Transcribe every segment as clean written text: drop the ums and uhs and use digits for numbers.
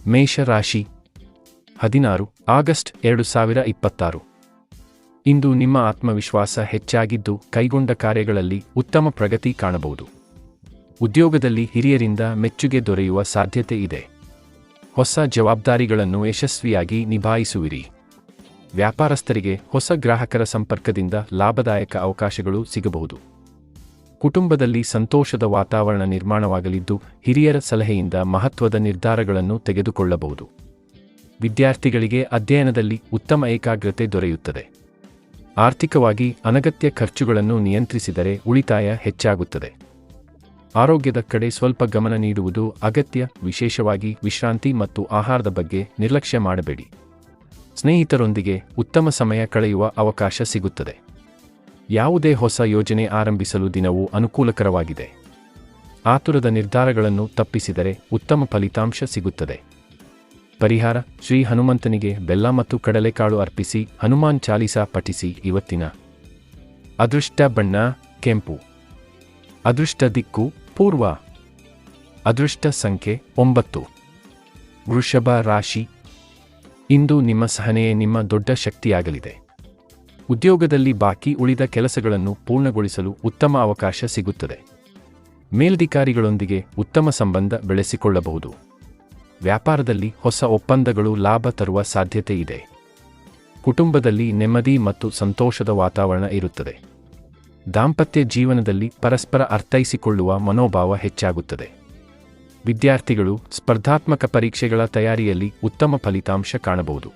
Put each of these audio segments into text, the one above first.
ಮೇಷರಾಶಿ 16 ಆಗಸ್ಟ್ 2026 ಇಂದು ನಿಮ್ಮ ಆತ್ಮವಿಶ್ವಾಸ ಹೆಚ್ಚಾಗಿದ್ದು ಕೈಗೊಂಡ ಕಾರ್ಯಗಳಲ್ಲಿ ಉತ್ತಮ ಪ್ರಗತಿ ಕಾಣಬಹುದು. ಉದ್ಯೋಗದಲ್ಲಿ ಹಿರಿಯರಿಂದ ಮೆಚ್ಚುಗೆ ದೊರೆಯುವ ಸಾಧ್ಯತೆ ಇದೆ. ಹೊಸ ಜವಾಬ್ದಾರಿಗಳನ್ನು ಯಶಸ್ವಿಯಾಗಿ ನಿಭಾಯಿಸುವಿರಿ. ವ್ಯಾಪಾರಸ್ಥರಿಗೆ ಹೊಸ ಗ್ರಾಹಕರ ಸಂಪರ್ಕದಿಂದ ಲಾಭದಾಯಕ ಅವಕಾಶಗಳು ಸಿಗಬಹುದು. ಕುಟುಂಬದಲ್ಲಿ ಸಂತೋಷದ ವಾತಾವರಣ ನಿರ್ಮಾಣವಾಗಲಿದ್ದು ಹಿರಿಯರ ಸಲಹೆಯಿಂದ ಮಹತ್ವದ ನಿರ್ಧಾರಗಳನ್ನು ತೆಗೆದುಕೊಳ್ಳಬಹುದು. ವಿದ್ಯಾರ್ಥಿಗಳಿಗೆ ಅಧ್ಯಯನದಲ್ಲಿ ಉತ್ತಮ ಏಕಾಗ್ರತೆ ದೊರೆಯುತ್ತದೆ. ಆರ್ಥಿಕವಾಗಿ ಅನಗತ್ಯ ಖರ್ಚುಗಳನ್ನು ನಿಯಂತ್ರಿಸಿದರೆ ಉಳಿತಾಯ ಹೆಚ್ಚಾಗುತ್ತದೆ. ಆರೋಗ್ಯದ ಕಡೆ ಸ್ವಲ್ಪ ಗಮನ ನೀಡುವುದು ಅಗತ್ಯ, ವಿಶೇಷವಾಗಿ ವಿಶ್ರಾಂತಿ ಮತ್ತು ಆಹಾರದ ಬಗ್ಗೆ ನಿರ್ಲಕ್ಷ್ಯ ಮಾಡಬೇಡಿ. ಸ್ನೇಹಿತರೊಂದಿಗೆ ಉತ್ತಮ ಸಮಯ ಕಳೆಯುವ ಅವಕಾಶ ಸಿಗುತ್ತದೆ. ಯಾವುದೇ ಹೊಸ ಯೋಜನೆ ಆರಂಭಿಸಲು ದಿನವೂ ಅನುಕೂಲಕರವಾಗಿದೆ. ಆತುರದ ನಿರ್ಧಾರಗಳನ್ನು ತಪ್ಪಿಸಿದರೆ ಉತ್ತಮ ಫಲಿತಾಂಶ ಸಿಗುತ್ತದೆ. ಪರಿಹಾರ: ಶ್ರೀ ಹನುಮಂತನಿಗೆ ಬೆಲ್ಲ ಮತ್ತು ಕಡಲೆಕಾಳು ಅರ್ಪಿಸಿ ಹನುಮಾನ್ ಚಾಲೀಸಾ ಪಠಿಸಿ. ಇವತ್ತಿನ ಅದೃಷ್ಟ ಬಣ್ಣ ಕೆಂಪು. ಅದೃಷ್ಟ ದಿಕ್ಕು ಪೂರ್ವ. ಅದೃಷ್ಟ ಸಂಖ್ಯೆ 9. ವೃಷಭ ರಾಶಿ. ಇಂದು ನಿಮ್ಮ ಸಹನೆಯೇ ನಿಮ್ಮ ದೊಡ್ಡ ಶಕ್ತಿಯಾಗಲಿದೆ. ಉದ್ಯೋಗದಲ್ಲಿ ಬಾಕಿ ಉಳಿದ ಕೆಲಸಗಳನ್ನು ಪೂರ್ಣಗೊಳಿಸಲು ಉತ್ತಮ ಅವಕಾಶ ಸಿಗುತ್ತದೆ. ಮೇಲಧಿಕಾರಿಗಳೊಂದಿಗೆ ಉತ್ತಮ ಸಂಬಂಧ ಬೆಳೆಸಿಕೊಳ್ಳಬಹುದು. ವ್ಯಾಪಾರದಲ್ಲಿ ಹೊಸ ಒಪ್ಪಂದಗಳು ಲಾಭ ತರುವ ಸಾಧ್ಯತೆ ಇದೆ. ಕುಟುಂಬದಲ್ಲಿ ನೆಮ್ಮದಿ ಮತ್ತು ಸಂತೋಷದ ವಾತಾವರಣ ಇರುತ್ತದೆ. ದಾಂಪತ್ಯ ಜೀವನದಲ್ಲಿ ಪರಸ್ಪರ ಅರ್ಥೈಸಿಕೊಳ್ಳುವ ಮನೋಭಾವ ಹೆಚ್ಚಾಗುತ್ತದೆ. ವಿದ್ಯಾರ್ಥಿಗಳು ಸ್ಪರ್ಧಾತ್ಮಕ ಪರೀಕ್ಷೆಗಳ ತಯಾರಿಯಲ್ಲಿ ಉತ್ತಮ ಫಲಿತಾಂಶ ಕಾಣಬಹುದು.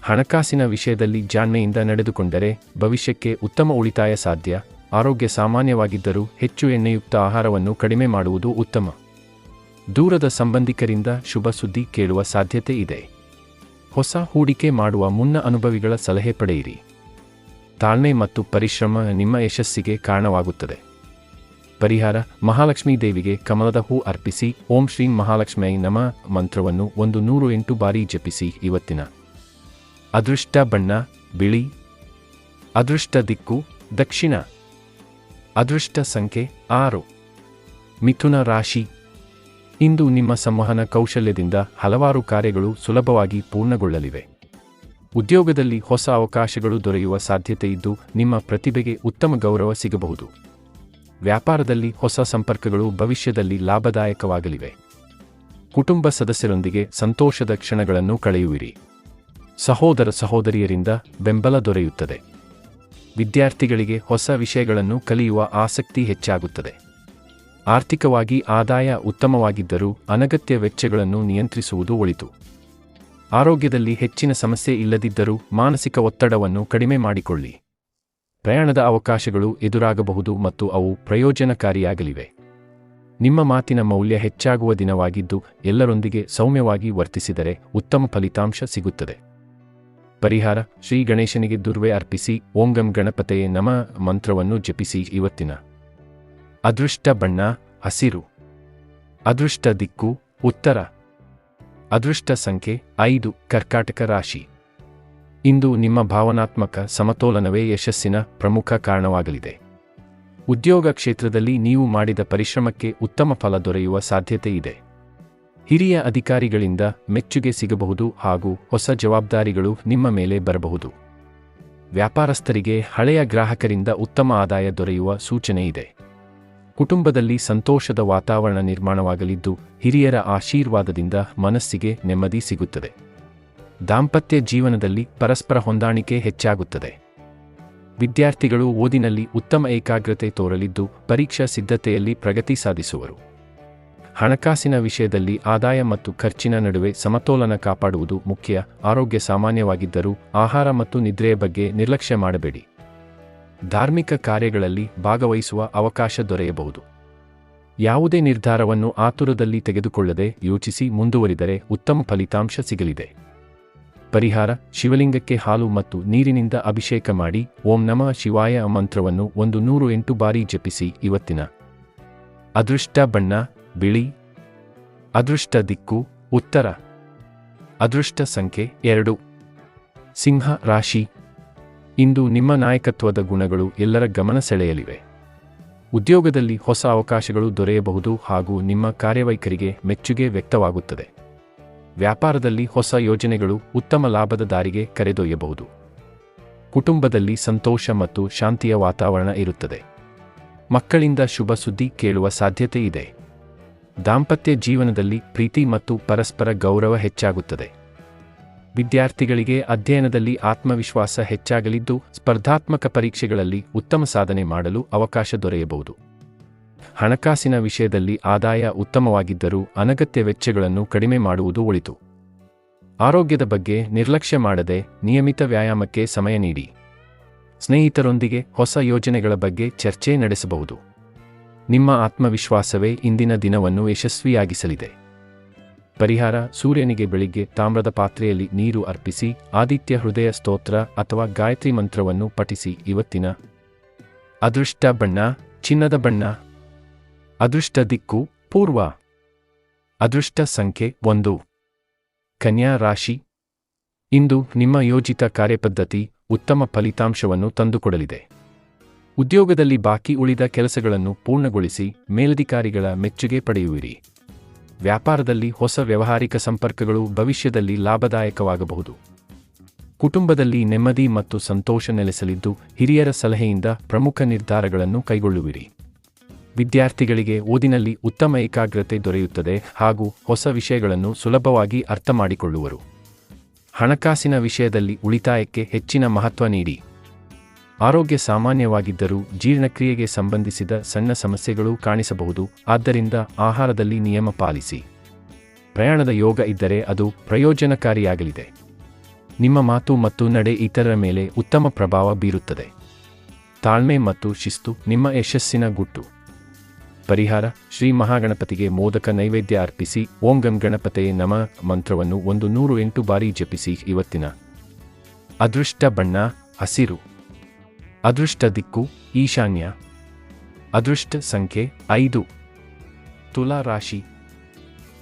ಹಣಕಾಸಿನ ವಿಷಯದಲ್ಲಿ ಜಾಣ್ಮೆಯಿಂದ ನಡೆದುಕೊಂಡರೆ ಭವಿಷ್ಯಕ್ಕೆ ಉತ್ತಮ ಉಳಿತಾಯ ಸಾಧ್ಯ. ಆರೋಗ್ಯ ಸಾಮಾನ್ಯವಾಗಿದ್ದರೂ ಹೆಚ್ಚು ಎಣ್ಣೆಯುಕ್ತ ಆಹಾರವನ್ನು ಕಡಿಮೆ ಮಾಡುವುದು ಉತ್ತಮ. ದೂರದ ಸಂಬಂಧಿಕರಿಂದ ಶುಭ ಸುದ್ದಿ ಕೇಳುವ ಸಾಧ್ಯತೆ ಇದೆ. ಹೊಸ ಹೂಡಿಕೆ ಮಾಡುವ ಮುನ್ನ ಅನುಭವಿಗಳ ಸಲಹೆ ಪಡೆಯಿರಿ. ತಾಳ್ಮೆ ಮತ್ತು ಪರಿಶ್ರಮ ನಿಮ್ಮ ಯಶಸ್ಸಿಗೆ ಕಾರಣವಾಗುತ್ತದೆ. ಪರಿಹಾರ: ಮಹಾಲಕ್ಷ್ಮೀ ದೇವಿಗೆ ಕಮಲದ ಹೂ ಅರ್ಪಿಸಿ. ಓಂ ಶ್ರೀಂ ಮಹಾಲಕ್ಷ್ಮೀ ನಮಃ ಮಂತ್ರವನ್ನು 108 ಬಾರಿ ಜಪಿಸಿ. ಇವತ್ತಿನ ಅದೃಷ್ಟ ಬಣ್ಣ ಬಿಳಿ. ಅದೃಷ್ಟ ದಿಕ್ಕು ದಕ್ಷಿಣ. ಅದೃಷ್ಟ ಸಂಖ್ಯೆ 6. ಮಿಥುನ ರಾಶಿ. ಇಂದು ನಿಮ್ಮ ಸಂವಹನ ಕೌಶಲ್ಯದಿಂದ ಹಲವಾರು ಕಾರ್ಯಗಳು ಸುಲಭವಾಗಿ ಪೂರ್ಣಗೊಳ್ಳಲಿವೆ. ಉದ್ಯೋಗದಲ್ಲಿ ಹೊಸ ಅವಕಾಶಗಳು ದೊರೆಯುವ ಸಾಧ್ಯತೆ ಇದ್ದು ನಿಮ್ಮ ಪ್ರತಿಭೆಗೆ ಉತ್ತಮ ಗೌರವ ಸಿಗಬಹುದು. ವ್ಯಾಪಾರದಲ್ಲಿ ಹೊಸ ಸಂಪರ್ಕಗಳು ಭವಿಷ್ಯದಲ್ಲಿ ಲಾಭದಾಯಕವಾಗಲಿವೆ. ಕುಟುಂಬ ಸದಸ್ಯರೊಂದಿಗೆ ಸಂತೋಷದ ಕ್ಷಣಗಳನ್ನು ಕಳೆಯುವಿರಿ. ಸಹೋದರ ಸಹೋದರಿಯರಿಂದ ಬೆಂಬಲ ದೊರೆಯುತ್ತದೆ. ವಿದ್ಯಾರ್ಥಿಗಳಿಗೆ ಹೊಸ ವಿಷಯಗಳನ್ನು ಕಲಿಯುವ ಆಸಕ್ತಿ ಹೆಚ್ಚಾಗುತ್ತದೆ. ಆರ್ಥಿಕವಾಗಿ ಆದಾಯ ಉತ್ತಮವಾಗಿದ್ದರೂ ಅನಗತ್ಯ ವೆಚ್ಚಗಳನ್ನು ನಿಯಂತ್ರಿಸುವುದು ಒಳಿತು. ಆರೋಗ್ಯದಲ್ಲಿ ಹೆಚ್ಚಿನ ಸಮಸ್ಯೆ ಇಲ್ಲದಿದ್ದರೂ ಮಾನಸಿಕ ಒತ್ತಡವನ್ನು ಕಡಿಮೆ ಮಾಡಿಕೊಳ್ಳಿ. ಪ್ರಯಾಣದ ಅವಕಾಶಗಳು ಎದುರಾಗಬಹುದು ಮತ್ತು ಅವು ಪ್ರಯೋಜನಕಾರಿಯಾಗಲಿವೆ. ನಿಮ್ಮ ಮಾತಿನ ಮೌಲ್ಯ ಹೆಚ್ಚಾಗುವ ದಿನವಾಗಿದ್ದು ಎಲ್ಲರೊಂದಿಗೆ ಸೌಮ್ಯವಾಗಿ ವರ್ತಿಸಿದರೆ ಉತ್ತಮ ಫಲಿತಾಂಶ ಸಿಗುತ್ತದೆ. ಪರಿಹಾರ: ಶ್ರೀ ಗಣೇಶನಿಗೆ ದುರ್ವೆ ಅರ್ಪಿಸಿ. ಓಂ ಗಂ ಗಣಪತಯೇ ನಮಃ ಮಂತ್ರವನ್ನು ಜಪಿಸಿ. ಇವತ್ತಿನ ಅದೃಷ್ಟ ಬಣ್ಣ ಹಸಿರು. ಅದೃಷ್ಟ ದಿಕ್ಕು ಉತ್ತರ. ಅದೃಷ್ಟ ಸಂಖ್ಯೆ 5. ಕರ್ಕಾಟಕ ರಾಶಿ. ಇಂದು ನಿಮ್ಮ ಭಾವನಾತ್ಮಕ ಸಮತೋಲನವೇ ಯಶಸ್ಸಿನ ಪ್ರಮುಖ ಕಾರಣವಾಗಲಿದೆ. ಉದ್ಯೋಗ ಕ್ಷೇತ್ರದಲ್ಲಿ ನೀವು ಮಾಡಿದ ಪರಿಶ್ರಮಕ್ಕೆ ಉತ್ತಮ ಫಲ ದೊರೆಯುವ ಸಾಧ್ಯತೆ ಇದೆ. ಹಿರಿಯ ಅಧಿಕಾರಿಗಳಿಂದ ಮೆಚ್ಚುಗೆ ಸಿಗಬಹುದು ಹಾಗೂ ಹೊಸ ಜವಾಬ್ದಾರಿಗಳು ನಿಮ್ಮ ಮೇಲೆ ಬರಬಹುದು. ವ್ಯಾಪಾರಸ್ಥರಿಗೆ ಹಳೆಯ ಗ್ರಾಹಕರಿಂದ ಉತ್ತಮ ಆದಾಯ ದೊರೆಯುವ ಸೂಚನೆ ಇದೆ. ಕುಟುಂಬದಲ್ಲಿ ಸಂತೋಷದ ವಾತಾವರಣ ನಿರ್ಮಾಣವಾಗಲಿದ್ದು ಹಿರಿಯರ ಆಶೀರ್ವಾದದಿಂದ ಮನಸ್ಸಿಗೆ ನೆಮ್ಮದಿ ಸಿಗುತ್ತದೆ. ದಾಂಪತ್ಯ ಜೀವನದಲ್ಲಿ ಪರಸ್ಪರ ಹೊಂದಾಣಿಕೆ ಹೆಚ್ಚಾಗುತ್ತದೆ. ವಿದ್ಯಾರ್ಥಿಗಳು ಓದಿನಲ್ಲಿ ಉತ್ತಮ ಏಕಾಗ್ರತೆ ತೋರಲಿದ್ದು ಪರೀಕ್ಷಾ ಸಿದ್ಧತೆಯಲ್ಲಿ ಪ್ರಗತಿ ಸಾಧಿಸುವರು. ಹಣಕಾಸಿನ ವಿಷಯದಲ್ಲಿ ಆದಾಯ ಮತ್ತು ಖರ್ಚಿನ ನಡುವೆ ಸಮತೋಲನ ಕಾಪಾಡುವುದು ಮುಖ್ಯ. ಆರೋಗ್ಯ ಸಾಮಾನ್ಯವಾಗಿದ್ದರೂ ಆಹಾರ ಮತ್ತು ನಿದ್ರೆಯ ಬಗ್ಗೆ ನಿರ್ಲಕ್ಷ್ಯ ಮಾಡಬೇಡಿ. ಧಾರ್ಮಿಕ ಕಾರ್ಯಗಳಲ್ಲಿ ಭಾಗವಹಿಸುವ ಅವಕಾಶ ದೊರೆಯಬಹುದು. ಯಾವುದೇ ನಿರ್ಧಾರವನ್ನು ಆತುರದಲ್ಲಿ ತೆಗೆದುಕೊಳ್ಳದೆ ಯೋಚಿಸಿ ಮುಂದುವರಿದರೆ ಉತ್ತಮ ಫಲಿತಾಂಶ ಸಿಗಲಿದೆ. ಪರಿಹಾರ: ಶಿವಲಿಂಗಕ್ಕೆ ಹಾಲು ಮತ್ತು ನೀರಿನಿಂದ ಅಭಿಷೇಕ ಮಾಡಿ. ಓಂ ನಮಃ ಶಿವಾಯ ಮಂತ್ರವನ್ನು 108 ಬಾರಿ ಜಪಿಸಿ. ಇವತ್ತಿನ ಅದೃಷ್ಟ ಬಣ್ಣ ಬಿಳಿ. ಅದೃಷ್ಟ ದಿಕ್ಕು ಉತ್ತರ. ಅದೃಷ್ಟ ಸಂಖ್ಯೆ 2. ಸಿಂಹ ರಾಶಿ. ಇಂದು ನಿಮ್ಮ ನಾಯಕತ್ವದ ಗುಣಗಳು ಎಲ್ಲರ ಗಮನ ಸೆಳೆಯಲಿವೆ. ಉದ್ಯೋಗದಲ್ಲಿ ಹೊಸ ಅವಕಾಶಗಳು ದೊರೆಯಬಹುದು ಹಾಗೂ ನಿಮ್ಮ ಕಾರ್ಯವೈಖರಿಗೆ ಮೆಚ್ಚುಗೆ ವ್ಯಕ್ತವಾಗುತ್ತದೆ. ವ್ಯಾಪಾರದಲ್ಲಿ ಹೊಸ ಯೋಜನೆಗಳು ಉತ್ತಮ ಲಾಭದ ದಾರಿಗೆ ಕರೆದೊಯ್ಯಬಹುದು. ಕುಟುಂಬದಲ್ಲಿ ಸಂತೋಷ ಮತ್ತು ಶಾಂತಿಯ ವಾತಾವರಣ ಇರುತ್ತದೆ. ಮಕ್ಕಳಿಂದ ಶುಭ ಸುದ್ದಿ ಕೇಳುವ ಸಾಧ್ಯತೆ ಇದೆ. ದಾಂಪತ್ಯ ಜೀವನದಲ್ಲಿ ಪ್ರೀತಿ ಮತ್ತು ಪರಸ್ಪರ ಗೌರವ ಹೆಚ್ಚಾಗುತ್ತದೆ. ವಿದ್ಯಾರ್ಥಿಗಳಿಗೆ ಅಧ್ಯಯನದಲ್ಲಿ ಆತ್ಮವಿಶ್ವಾಸ ಹೆಚ್ಚಾಗಲಿದ್ದು, ಸ್ಪರ್ಧಾತ್ಮಕ ಪರೀಕ್ಷೆಗಳಲ್ಲಿ ಉತ್ತಮ ಸಾಧನೆ ಮಾಡಲು ಅವಕಾಶ ದೊರೆಯಬಹುದು. ಹಣಕಾಸಿನ ವಿಷಯದಲ್ಲಿ ಆದಾಯ ಉತ್ತಮವಾಗಿದ್ದರೂ ಅನಗತ್ಯ ವೆಚ್ಚಗಳನ್ನು ಕಡಿಮೆ ಮಾಡುವುದು ಒಳಿತು. ಆರೋಗ್ಯದ ಬಗ್ಗೆ ನಿರ್ಲಕ್ಷ್ಯ ಮಾಡದೆ ನಿಯಮಿತ ವ್ಯಾಯಾಮಕ್ಕೆ ಸಮಯ ನೀಡಿ. ಸ್ನೇಹಿತರೊಂದಿಗೆ ಹೊಸ ಯೋಜನೆಗಳ ಬಗ್ಗೆ ಚರ್ಚೆ ನಡೆಸಬಹುದು. ನಿಮ್ಮ ಆತ್ಮವಿಶ್ವಾಸವೇ ಇಂದಿನ ದಿನವನ್ನು ಯಶಸ್ವಿಯಾಗಿಸಲಿದೆ. ಪರಿಹಾರ: ಸೂರ್ಯನಿಗೆ ಬೆಳಿಗ್ಗೆ ತಾಮ್ರದ ಪಾತ್ರೆಯಲ್ಲಿ ನೀರು ಅರ್ಪಿಸಿ ಆದಿತ್ಯ ಹೃದಯ ಸ್ತೋತ್ರ ಅಥವಾ ಗಾಯತ್ರಿ ಮಂತ್ರವನ್ನು ಪಠಿಸಿ. ಇವತ್ತಿನ ಅದೃಷ್ಟ ಬಣ್ಣ ಚಿನ್ನದ ಬಣ್ಣ. ಅದೃಷ್ಟ ದಿಕ್ಕು ಪೂರ್ವ. ಅದೃಷ್ಟ ಸಂಖ್ಯೆ 1. ಕನ್ಯಾ ರಾಶಿ. ಇಂದು ನಿಮ್ಮ ಯೋಜಿತ ಕಾರ್ಯಪದ್ಧತಿ ಉತ್ತಮ ಫಲಿತಾಂಶವನ್ನು ತಂದುಕೊಡಲಿದೆ. ಉದ್ಯೋಗದಲ್ಲಿ ಬಾಕಿ ಉಳಿದ ಕೆಲಸಗಳನ್ನು ಪೂರ್ಣಗೊಳಿಸಿ ಮೇಲಧಿಕಾರಿಗಳ ಮೆಚ್ಚುಗೆ ಪಡೆಯುವಿರಿ. ವ್ಯಾಪಾರದಲ್ಲಿ ಹೊಸ ವ್ಯಾವಹಾರಿಕ ಸಂಪರ್ಕಗಳು ಭವಿಷ್ಯದಲ್ಲಿ ಲಾಭದಾಯಕವಾಗಬಹುದು. ಕುಟುಂಬದಲ್ಲಿ ನೆಮ್ಮದಿ ಮತ್ತು ಸಂತೋಷ ನೆಲೆಸಲಿದ್ದು, ಹಿರಿಯರ ಸಲಹೆಯಿಂದ ಪ್ರಮುಖ ನಿರ್ಧಾರಗಳನ್ನು ಕೈಗೊಳ್ಳುವಿರಿ. ವಿದ್ಯಾರ್ಥಿಗಳಿಗೆ ಓದಿನಲ್ಲಿ ಉತ್ತಮ ಏಕಾಗ್ರತೆ ದೊರೆಯುತ್ತದೆ ಹಾಗೂ ಹೊಸ ವಿಷಯಗಳನ್ನು ಸುಲಭವಾಗಿ ಅರ್ಥಮಾಡಿಕೊಳ್ಳುವರು. ಹಣಕಾಸಿನ ವಿಷಯದಲ್ಲಿ ಉಳಿತಾಯಕ್ಕೆ ಹೆಚ್ಚಿನ ಮಹತ್ವ ನೀಡಿ. ಆರೋಗ್ಯ ಸಾಮಾನ್ಯವಾಗಿದ್ದರೂ ಜೀರ್ಣಕ್ರಿಯೆಗೆ ಸಂಬಂಧಿಸಿದ ಸಣ್ಣ ಸಮಸ್ಯೆಗಳು ಕಾಣಿಸಬಹುದು, ಆದ್ದರಿಂದ ಆಹಾರದಲ್ಲಿ ನಿಯಮ ಪಾಲಿಸಿ. ಪ್ರಯಾಣದ ಯೋಗ ಇದ್ದರೆ ಅದು ಪ್ರಯೋಜನಕಾರಿಯಾಗಲಿದೆ. ನಿಮ್ಮ ಮಾತು ಮತ್ತು ನಡೆ ಇತರರ ಮೇಲೆ ಉತ್ತಮ ಪ್ರಭಾವ ಬೀರುತ್ತದೆ. ತಾಳ್ಮೆ ಮತ್ತು ಶಿಸ್ತು ನಿಮ್ಮ ಯಶಸ್ಸಿನ ಗುಟ್ಟು. ಪರಿಹಾರ: ಶ್ರೀ ಮಹಾಗಣಪತಿಗೆ ಮೋದಕ ನೈವೇದ್ಯ ಅರ್ಪಿಸಿ ಓಂ ಗಂ ಗಣಪತಯೇ ನಮಃ ಮಂತ್ರವನ್ನು 108 ಬಾರಿ ಜಪಿಸಿ. ಇವತ್ತಿನ ಅದೃಷ್ಟ ಬಣ್ಣ ಹಸಿರು. ಅದೃಷ್ಟ ದಿಕ್ಕು ಈಶಾನ್ಯ. ಅದೃಷ್ಟ ಸಂಖ್ಯೆ 5. ತುಲಾ ರಾಶಿ.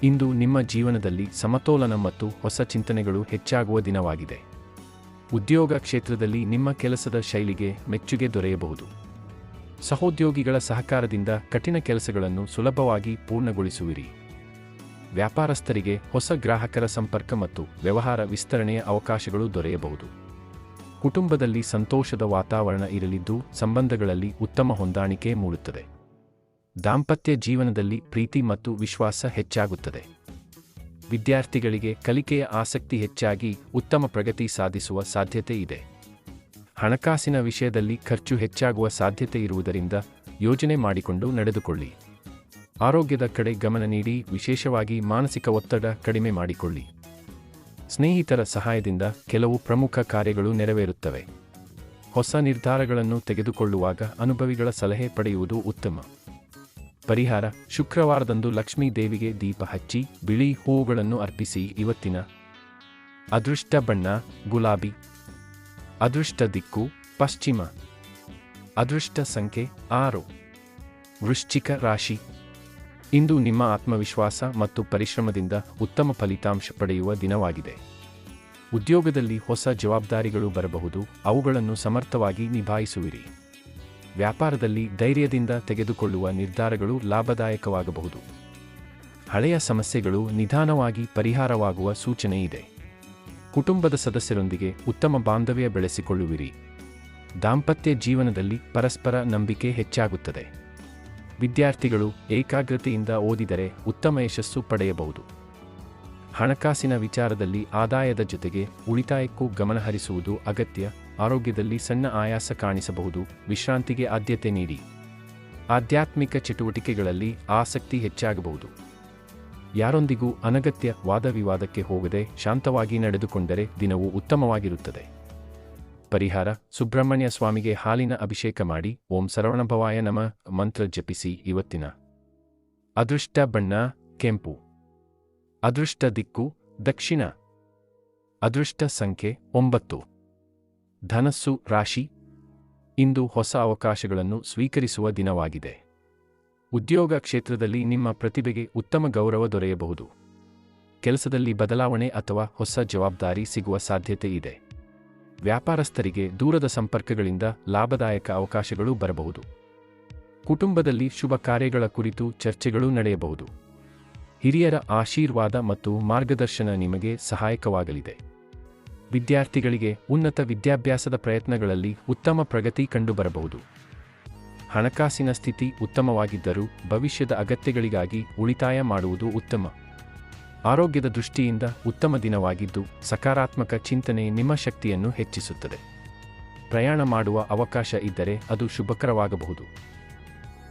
ಇಂದು ನಿಮ್ಮ ಜೀವನದಲ್ಲಿ ಸಮತೋಲನ ಮತ್ತು ಹೊಸ ಚಿಂತನೆಗಳು ಹೆಚ್ಚಾಗುವ ದಿನವಾಗಿದೆ. ಉದ್ಯೋಗ ಕ್ಷೇತ್ರದಲ್ಲಿ ನಿಮ್ಮ ಕೆಲಸದ ಶೈಲಿಗೆ ಮೆಚ್ಚುಗೆ ದೊರೆಯಬಹುದು. ಸಹೋದ್ಯೋಗಿಗಳ ಸಹಕಾರದಿಂದ ಕಠಿಣ ಕೆಲಸಗಳನ್ನು ಸುಲಭವಾಗಿ ಪೂರ್ಣಗೊಳಿಸುವಿರಿ. ವ್ಯಾಪಾರಸ್ಥರಿಗೆ ಹೊಸ ಗ್ರಾಹಕರ ಸಂಪರ್ಕ ಮತ್ತು ವ್ಯವಹಾರ ವಿಸ್ತರಣೆಯ ಅವಕಾಶಗಳು ದೊರೆಯಬಹುದು. ಕುಟುಂಬದಲ್ಲಿ ಸಂತೋಷದ ವಾತಾವರಣ ಇರಲಿದ್ದು, ಸಂಬಂಧಗಳಲ್ಲಿ ಉತ್ತಮ ಹೊಂದಾಣಿಕೆ ಮೂಡುತ್ತದೆ. ದಾಂಪತ್ಯ ಜೀವನದಲ್ಲಿ ಪ್ರೀತಿ ಮತ್ತು ವಿಶ್ವಾಸ ಹೆಚ್ಚಾಗುತ್ತದೆ. ವಿದ್ಯಾರ್ಥಿಗಳಿಗೆ ಕಲಿಕೆಯ ಆಸಕ್ತಿ ಹೆಚ್ಚಾಗಿ ಉತ್ತಮ ಪ್ರಗತಿ ಸಾಧಿಸುವ ಸಾಧ್ಯತೆ ಇದೆ. ಹಣಕಾಸಿನ ವಿಷಯದಲ್ಲಿ ಖರ್ಚು ಹೆಚ್ಚಾಗುವ ಸಾಧ್ಯತೆ ಇರುವುದರಿಂದ ಯೋಜನೆ ಮಾಡಿಕೊಂಡು ನಡೆದುಕೊಳ್ಳಿ. ಆರೋಗ್ಯದ ಕಡೆ ಗಮನ ನೀಡಿ, ವಿಶೇಷವಾಗಿ ಮಾನಸಿಕ ಒತ್ತಡ ಕಡಿಮೆ ಮಾಡಿಕೊಳ್ಳಿ. ಸ್ನೇಹಿತರ ಸಹಾಯದಿಂದ ಕೆಲವು ಪ್ರಮುಖ ಕಾರ್ಯಗಳು ನೆರವೇರುತ್ತವೆ. ಹೊಸ ನಿರ್ಧಾರಗಳನ್ನು ತೆಗೆದುಕೊಳ್ಳುವಾಗ ಅನುಭವಿಗಳ ಸಲಹೆ ಪಡೆಯುವುದು ಉತ್ತಮ. ಪರಿಹಾರ: ಶುಕ್ರವಾರದಂದು ಲಕ್ಷ್ಮೀ ದೇವಿಗೆ ದೀಪ ಹಚ್ಚಿ ಬಿಳಿ ಹೂವುಗಳನ್ನು ಅರ್ಪಿಸಿ. ಇವತ್ತಿನ ಅದೃಷ್ಟ ಬಣ್ಣ ಗುಲಾಬಿ. ಅದೃಷ್ಟ ದಿಕ್ಕು ಪಶ್ಚಿಮ. ಅದೃಷ್ಟ ಸಂಖ್ಯೆ 6. ವೃಶ್ಚಿಕ ರಾಶಿ. ಇಂದು ನಿಮ್ಮ ಆತ್ಮವಿಶ್ವಾಸ ಮತ್ತು ಪರಿಶ್ರಮದಿಂದ ಉತ್ತಮ ಫಲಿತಾಂಶ ಪಡೆಯುವ ದಿನವಾಗಿದೆ. ಉದ್ಯೋಗದಲ್ಲಿ ಹೊಸ ಜವಾಬ್ದಾರಿಗಳು ಬರಬಹುದು, ಅವುಗಳನ್ನು ಸಮರ್ಥವಾಗಿ ನಿಭಾಯಿಸುವಿರಿ. ವ್ಯಾಪಾರದಲ್ಲಿ ಧೈರ್ಯದಿಂದ ತೆಗೆದುಕೊಳ್ಳುವ ನಿರ್ಧಾರಗಳು ಲಾಭದಾಯಕವಾಗಬಹುದು. ಹಳೆಯ ಸಮಸ್ಯೆಗಳು ನಿಧಾನವಾಗಿ ಪರಿಹಾರವಾಗುವ ಸೂಚನೆ ಇದೆ. ಕುಟುಂಬದ ಸದಸ್ಯರೊಂದಿಗೆ ಉತ್ತಮ ಬಾಂಧವ್ಯ ಬೆಳೆಸಿಕೊಳ್ಳುವಿರಿ. ದಾಂಪತ್ಯ ಜೀವನದಲ್ಲಿ ಪರಸ್ಪರ ನಂಬಿಕೆ ಹೆಚ್ಚಾಗುತ್ತದೆ. ವಿದ್ಯಾರ್ಥಿಗಳು ಏಕಾಗ್ರತೆಯಿಂದ ಓದಿದರೆ ಉತ್ತಮ ಯಶಸ್ಸು ಪಡೆಯಬಹುದು. ಹಣಕಾಸಿನ ವಿಚಾರದಲ್ಲಿ ಆದಾಯದ ಜೊತೆಗೆ ಉಳಿತಾಯಕ್ಕೂ ಗಮನಹರಿಸುವುದು ಅಗತ್ಯ. ಆರೋಗ್ಯದಲ್ಲಿ ಸಣ್ಣ ಆಯಾಸ ಕಾಣಿಸಬಹುದು, ವಿಶ್ರಾಂತಿಗೆ ಆದ್ಯತೆ ನೀಡಿ. ಆಧ್ಯಾತ್ಮಿಕ ಚಟುವಟಿಕೆಗಳಲ್ಲಿ ಆಸಕ್ತಿ ಹೆಚ್ಚಾಗಬಹುದು. ಯಾರೊಂದಿಗೂ ಅನಗತ್ಯ ವಾದವಿವಾದಕ್ಕೆ ಹೋಗದೆ ಶಾಂತವಾಗಿ ನಡೆದುಕೊಂಡರೆ ದಿನವು ಉತ್ತಮವಾಗಿರುತ್ತದೆ. ಪರಿಹಾರ: ಸುಬ್ರಹ್ಮಣ್ಯ ಸ್ವಾಮಿಗೆ ಹಾಲಿನ ಅಭಿಷೇಕ ಮಾಡಿ ಓಂ ಸರವಣಭವಾಯ ನಮಃ ಮಂತ್ರ ಜಪಿಸಿ. ಇವತ್ತಿನ ಅದೃಷ್ಟ ಬಣ್ಣ ಕೆಂಪು. ಅದೃಷ್ಟ ದಿಕ್ಕು ದಕ್ಷಿಣ. ಅದೃಷ್ಟ ಸಂಖ್ಯೆ 9. ಧನಸ್ಸು ರಾಶಿ. ಇಂದು ಹೊಸ ಅವಕಾಶಗಳನ್ನು ಸ್ವೀಕರಿಸುವ ದಿನವಾಗಿದೆ. ಉದ್ಯೋಗ ಕ್ಷೇತ್ರದಲ್ಲಿ ನಿಮ್ಮ ಪ್ರತಿಭೆಗೆ ಉತ್ತಮ ಗೌರವ ದೊರೆಯಬಹುದು. ಕೆಲಸದಲ್ಲಿ ಬದಲಾವಣೆ ಅಥವಾ ಹೊಸ ಜವಾಬ್ದಾರಿ ಸಿಗುವ ಸಾಧ್ಯತೆ ಇದೆ. ವ್ಯಾಪಾರಸ್ಥರಿಗೆ ದೂರದ ಸಂಪರ್ಕಗಳಿಂದ ಲಾಭದಾಯಕ ಅವಕಾಶಗಳು ಬರಬಹುದು. ಕುಟುಂಬದಲ್ಲಿ ಶುಭ ಕಾರ್ಯಗಳ ಕುರಿತು ಚರ್ಚೆಗಳು ನಡೆಯಬಹುದು. ಹಿರಿಯರ ಆಶೀರ್ವಾದ ಮತ್ತು ಮಾರ್ಗದರ್ಶನ ನಿಮಗೆ ಸಹಾಯಕವಾಗಲಿದೆ. ವಿದ್ಯಾರ್ಥಿಗಳಿಗೆ ಉನ್ನತ ವಿದ್ಯಾಭ್ಯಾಸದ ಪ್ರಯತ್ನಗಳಲ್ಲಿ ಉತ್ತಮ ಪ್ರಗತಿ ಕಂಡುಬರಬಹುದು. ಹಣಕಾಸಿನ ಸ್ಥಿತಿ ಉತ್ತಮವಾಗಿದ್ದರೂ ಭವಿಷ್ಯದ ಅಗತ್ಯಗಳಿಗಾಗಿ ಉಳಿತಾಯ ಮಾಡುವುದು ಉತ್ತಮ. ಆರೋಗ್ಯದ ದೃಷ್ಟಿಯಿಂದ ಉತ್ತಮ ದಿನವಾಗಿದ್ದು, ಸಕಾರಾತ್ಮಕ ಚಿಂತನೆ ನಿಮ್ಮ ಶಕ್ತಿಯನ್ನು ಹೆಚ್ಚಿಸುತ್ತದೆ. ಪ್ರಯಾಣ ಮಾಡುವ ಅವಕಾಶ ಇದ್ದರೆ ಅದು ಶುಭಕರವಾಗಬಹುದು.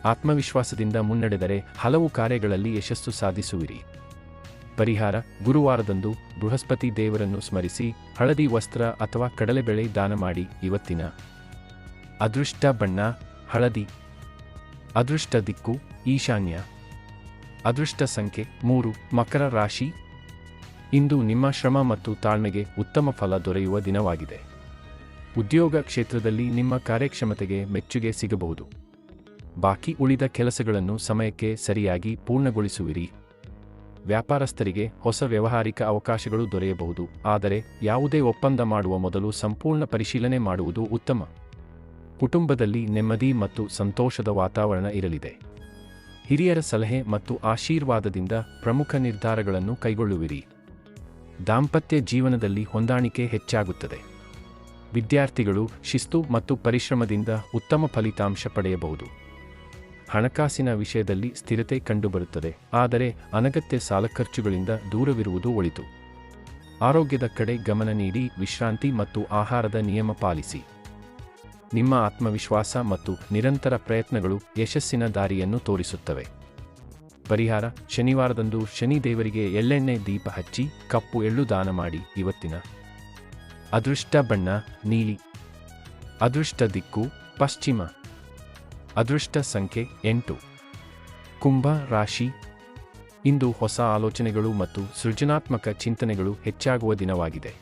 ಆತ್ಮವಿಶ್ವಾಸದಿಂದ ಮುನ್ನಡೆದರೆ ಹಲವು ಕಾರ್ಯಗಳಲ್ಲಿ ಯಶಸ್ಸು ಸಾಧಿಸುವಿರಿ. ಪರಿಹಾರ: ಗುರುವಾರದಂದು ಬೃಹಸ್ಪತಿ ದೇವರನ್ನು ಸ್ಮರಿಸಿ ಹಳದಿ ವಸ್ತ್ರ ಅಥವಾ ಕಡಲೆಬೇಳೆ ದಾನ ಮಾಡಿ. ಇವತ್ತಿನ ಅದೃಷ್ಟ ಬಣ್ಣ ಹಳದಿ. ಅದೃಷ್ಟ ದಿಕ್ಕು ಈಶಾನ್ಯ. ಅದೃಷ್ಟ ಸಂಖ್ಯೆ 3. ಮಕರ ರಾಶಿ. ಇಂದು ನಿಮ್ಮ ಶ್ರಮ ಮತ್ತು ತಾಳ್ಮೆಗೆ ಉತ್ತಮ ಫಲ ದೊರೆಯುವ ದಿನವಾಗಿದೆ. ಉದ್ಯೋಗ ಕ್ಷೇತ್ರದಲ್ಲಿ ನಿಮ್ಮ ಕಾರ್ಯಕ್ಷಮತೆಗೆ ಮೆಚ್ಚುಗೆ ಸಿಗಬಹುದು. ಬಾಕಿ ಉಳಿದ ಕೆಲಸಗಳನ್ನು ಸಮಯಕ್ಕೆ ಸರಿಯಾಗಿ ಪೂರ್ಣಗೊಳಿಸುವಿರಿ. ವ್ಯಾಪಾರಸ್ಥರಿಗೆ ಹೊಸ ವ್ಯಾವಹಾರಿಕ ಅವಕಾಶಗಳು ದೊರೆಯಬಹುದು, ಆದರೆ ಯಾವುದೇ ಒಪ್ಪಂದ ಮಾಡುವ ಮೊದಲು ಸಂಪೂರ್ಣ ಪರಿಶೀಲನೆ ಮಾಡುವುದು ಉತ್ತಮ. ಕುಟುಂಬದಲ್ಲಿ ನೆಮ್ಮದಿ ಮತ್ತು ಸಂತೋಷದ ವಾತಾವರಣ ಇರಲಿದೆ. ಹಿರಿಯರ ಸಲಹೆ ಮತ್ತು ಆಶೀರ್ವಾದದಿಂದ ಪ್ರಮುಖ ನಿರ್ಧಾರಗಳನ್ನು ಕೈಗೊಳ್ಳುವಿರಿ. ದಾಂಪತ್ಯ ಜೀವನದಲ್ಲಿ ಹೊಂದಾಣಿಕೆ ಹೆಚ್ಚಾಗುತ್ತದೆ. ವಿದ್ಯಾರ್ಥಿಗಳು ಶಿಸ್ತು ಮತ್ತು ಪರಿಶ್ರಮದಿಂದ ಉತ್ತಮ ಫಲಿತಾಂಶ ಪಡೆಯಬಹುದು. ಹಣಕಾಸಿನ ವಿಷಯದಲ್ಲಿ ಸ್ಥಿರತೆ ಕಂಡುಬರುತ್ತದೆ, ಆದರೆ ಅನಗತ್ಯ ಸಾಲ ಖರ್ಚುಗಳಿಂದ ದೂರವಿರುವುದು ಒಳಿತು. ಆರೋಗ್ಯದ ಕಡೆ ಗಮನ ನೀಡಿ ವಿಶ್ರಾಂತಿ ಮತ್ತು ಆಹಾರದ ನಿಯಮ ಪಾಲಿಸಿ. ನಿಮ್ಮ ಆತ್ಮವಿಶ್ವಾಸ ಮತ್ತು ನಿರಂತರ ಪ್ರಯತ್ನಗಳು ಯಶಸ್ಸಿನ ದಾರಿಯನ್ನು ತೋರಿಸುತ್ತವೆ. ಪರಿಹಾರ: ಶನಿವಾರದಂದು ಶನಿ ದೇವರಿಗೆ ಎಳ್ಳೆಣ್ಣೆ ದೀಪ ಹಚ್ಚಿ ಕಪ್ಪು ಎಳ್ಳು ದಾನ ಮಾಡಿ. ಇವತ್ತಿನ ಅದೃಷ್ಟ ಬಣ್ಣ ನೀಲಿ. ಅದೃಷ್ಟ ದಿಕ್ಕು ಪಶ್ಚಿಮ. ಅದೃಷ್ಟ ಸಂಖ್ಯೆ 8. ಕುಂಭ ರಾಶಿ. ಇಂದು ಹೊಸ ಆಲೋಚನೆಗಳು ಮತ್ತು ಸೃಜನಾತ್ಮಕ ಚಿಂತನೆಗಳು ಹೆಚ್ಚಾಗುವ ದಿನವಾಗಿದೆ.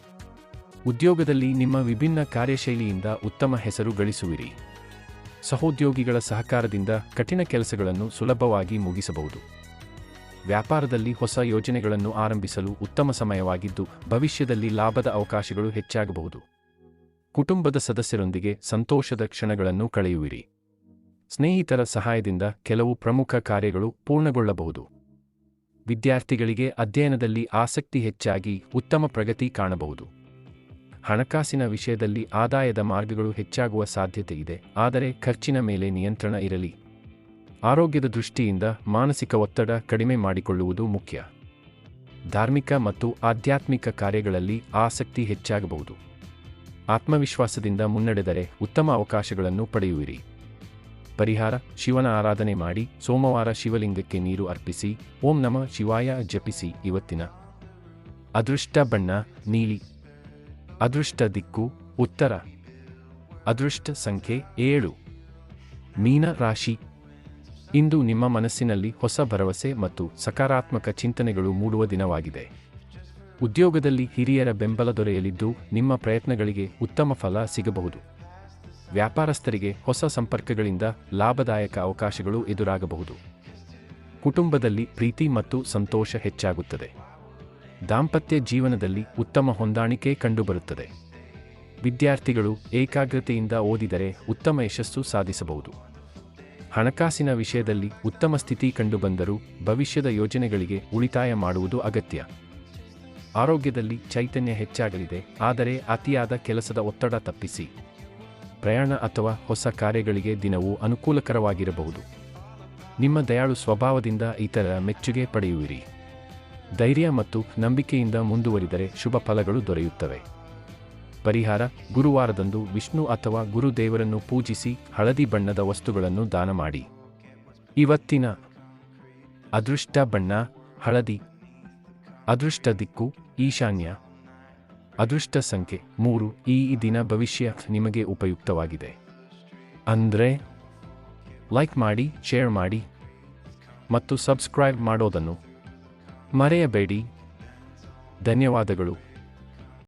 ಉದ್ಯೋಗದಲ್ಲಿ ನಿಮ್ಮ ವಿಭಿನ್ನ ಕಾರ್ಯಶೈಲಿಯಿಂದ ಉತ್ತಮ ಹೆಸರು ಗಳಿಸುವಿರಿ. ಸಹೋದ್ಯೋಗಿಗಳ ಸಹಕಾರದಿಂದ ಕಠಿಣ ಕೆಲಸಗಳನ್ನು ಸುಲಭವಾಗಿ ಮುಗಿಸಬಹುದು. ವ್ಯಾಪಾರದಲ್ಲಿ ಹೊಸ ಯೋಜನೆಗಳನ್ನು ಆರಂಭಿಸಲು ಉತ್ತಮ ಸಮಯವಾಗಿದ್ದು, ಭವಿಷ್ಯದಲ್ಲಿ ಲಾಭದ ಅವಕಾಶಗಳು ಹೆಚ್ಚಾಗಬಹುದು. ಕುಟುಂಬದ ಸದಸ್ಯರೊಂದಿಗೆ ಸಂತೋಷದ ಕ್ಷಣಗಳನ್ನು ಕಳೆಯುವಿರಿ. ಸ್ನೇಹಿತರ ಸಹಾಯದಿಂದ ಕೆಲವು ಪ್ರಮುಖ ಕಾರ್ಯಗಳು ಪೂರ್ಣಗೊಳ್ಳಬಹುದು. ವಿದ್ಯಾರ್ಥಿಗಳಿಗೆ ಅಧ್ಯಯನದಲ್ಲಿ ಆಸಕ್ತಿ ಹೆಚ್ಚಾಗಿ ಉತ್ತಮ ಪ್ರಗತಿ ಕಾಣಬಹುದು. ಹಣಕಾಸಿನ ವಿಷಯದಲ್ಲಿ ಆದಾಯದ ಮಾರ್ಗಗಳು ಹೆಚ್ಚಾಗುವ ಸಾಧ್ಯತೆ ಇದೆ, ಆದರೆ ಖರ್ಚಿನ ಮೇಲೆ ನಿಯಂತ್ರಣ ಇರಲಿ. ಆರೋಗ್ಯದ ದೃಷ್ಟಿಯಿಂದ ಮಾನಸಿಕ ಒತ್ತಡ ಕಡಿಮೆ ಮಾಡಿಕೊಳ್ಳುವುದು ಮುಖ್ಯ. ಧಾರ್ಮಿಕ ಮತ್ತು ಆಧ್ಯಾತ್ಮಿಕ ಕಾರ್ಯಗಳಲ್ಲಿ ಆಸಕ್ತಿ ಹೆಚ್ಚಾಗಬಹುದು. ಆತ್ಮವಿಶ್ವಾಸದಿಂದ ಮುನ್ನಡೆದರೆ ಉತ್ತಮ ಅವಕಾಶಗಳನ್ನು ಪಡೆಯುವಿರಿ. ಪರಿಹಾರ: ಶಿವನ ಆರಾಧನೆ ಮಾಡಿ ಸೋಮವಾರ ಶಿವಲಿಂಗಕ್ಕೆ ನೀರು ಅರ್ಪಿಸಿ ಓಂ ನಮಃ ಶಿವಾಯ ಜಪಿಸಿ. ಇವತ್ತಿನ ಅದೃಷ್ಟ ಬಣ್ಣ ನೀಲಿ. ಅದೃಷ್ಟ ದಿಕ್ಕು ಉತ್ತರ. ಅದೃಷ್ಟ ಸಂಖ್ಯೆ 7. ಮೀನ ರಾಶಿ. ಇಂದು ನಿಮ್ಮ ಮನಸ್ಸಿನಲ್ಲಿ ಹೊಸ ಭರವಸೆ ಮತ್ತು ಸಕಾರಾತ್ಮಕ ಚಿಂತನೆಗಳು ಮೂಡುವ ದಿನವಾಗಿದೆ. ಉದ್ಯೋಗದಲ್ಲಿ ಹಿರಿಯರ ಬೆಂಬಲ ದೊರೆಯಲಿದ್ದು, ನಿಮ್ಮ ಪ್ರಯತ್ನಗಳಿಗೆ ಉತ್ತಮ ಫಲ ಸಿಗಬಹುದು. ವ್ಯಾಪಾರಸ್ಥರಿಗೆ ಹೊಸ ಸಂಪರ್ಕಗಳಿಂದ ಲಾಭದಾಯಕ ಅವಕಾಶಗಳು ಎದುರಾಗಬಹುದು. ಕುಟುಂಬದಲ್ಲಿ ಪ್ರೀತಿ ಮತ್ತು ಸಂತೋಷ ಹೆಚ್ಚಾಗುತ್ತದೆ. ದಾಂಪತ್ಯ ಜೀವನದಲ್ಲಿ ಉತ್ತಮ ಹೊಂದಾಣಿಕೆ ಕಂಡುಬರುತ್ತದೆ. ವಿದ್ಯಾರ್ಥಿಗಳು ಏಕಾಗ್ರತೆಯಿಂದ ಓದಿದರೆ ಉತ್ತಮ ಯಶಸ್ಸು ಸಾಧಿಸಬಹುದು. ಹಣಕಾಸಿನ ವಿಷಯದಲ್ಲಿ ಉತ್ತಮ ಸ್ಥಿತಿ ಕಂಡುಬಂದರೂ ಭವಿಷ್ಯದ ಯೋಜನೆಗಳಿಗೆ ಉಳಿತಾಯ ಮಾಡುವುದು ಅಗತ್ಯ. ಆರೋಗ್ಯದಲ್ಲಿ ಚೈತನ್ಯ ಹೆಚ್ಚಾಗಲಿದೆ, ಆದರೆ ಅತಿಯಾದ ಕೆಲಸದ ಒತ್ತಡ ತಪ್ಪಿಸಿ. ಪ್ರಯಾಣ ಅಥವಾ ಹೊಸ ಕಾರ್ಯಗಳಿಗೆ ದಿನವೂ ಅನುಕೂಲಕರವಾಗಿರಬಹುದು. ನಿಮ್ಮ ದಯಾಳು ಸ್ವಭಾವದಿಂದ ಇತರರ ಮೆಚ್ಚುಗೆ ಪಡೆಯುವಿರಿ. ಧೈರ್ಯ ಮತ್ತು ನಂಬಿಕೆಯಿಂದ ಮುಂದುವರಿದರೆ ಶುಭ ಫಲಗಳು ದೊರೆಯುತ್ತವೆ. ಪರಿಹಾರ: ಗುರುವಾರದಂದು ವಿಷ್ಣು ಅಥವಾ ಗುರುದೇವರನ್ನು ಪೂಜಿಸಿ ಹಳದಿ ಬಣ್ಣದ ವಸ್ತುಗಳನ್ನು ದಾನ ಮಾಡಿ. ಇವತ್ತಿನ ಅದೃಷ್ಟ ಬಣ್ಣ ಹಳದಿ. ಅದೃಷ್ಟ ದಿಕ್ಕು ಈಶಾನ್ಯ. ಅದೃಷ್ಟ ಸಂಖ್ಯೆ 3. ಈ ದಿನ ಭವಿಷ್ಯ ನಿಮಗೆ ಉಪಯುಕ್ತವಾಗಿದೆ. ಅಂದ್ರೆ ಲೈಕ್ ಮಾಡಿ, ಶೇರ್ ಮಾಡಿ ಮತ್ತು ಸಬ್ಸ್ಕ್ರೈಬ್ ಮಾಡೋದನ್ನು ಮರೆಯಬೇಡಿ. ಧನ್ಯವಾದಗಳು.